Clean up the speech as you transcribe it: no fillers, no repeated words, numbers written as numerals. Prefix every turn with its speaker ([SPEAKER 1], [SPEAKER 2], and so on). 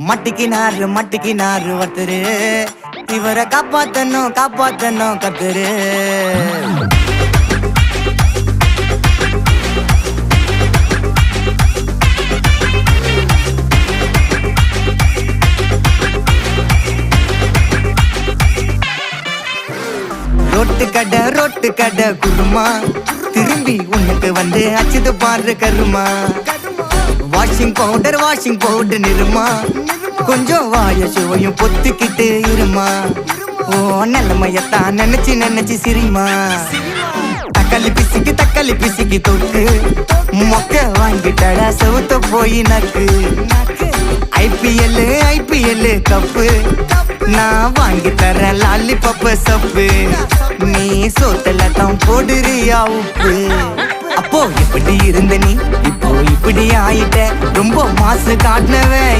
[SPEAKER 1] மட்டிக்கினாரு ஒருத்தரு, இவரை காப்பாத்தணும் கத்துரு. ரொட்டு கடை குருமா, திரும்பி உனக்கு வந்து அச்சுது பாரு கருமா. வாஷிங் பவுடர் நிறுமா, கொஞ்சம் வாய சுவையும் பொத்துக்கிட்டு இருமா. ஓ நிலைமையத்தான் நினைச்சு சிரிமா. தக்காளி பிசிக்கி தொட்டு மொக்க வாங்கிட்டடா செவுத்த போய் நக்கு. ஐபிஎல் கப்பு நான் வாங்கி தரேன் லாலிபப்பு சப்பு. நீ சோத்தல தான் போடுறியா உப்பு. அப்போ இப்படி இருந்த நீ இப்போ இப்படி ஆயிட்ட, ரொம்ப மாசு காட்டினவன்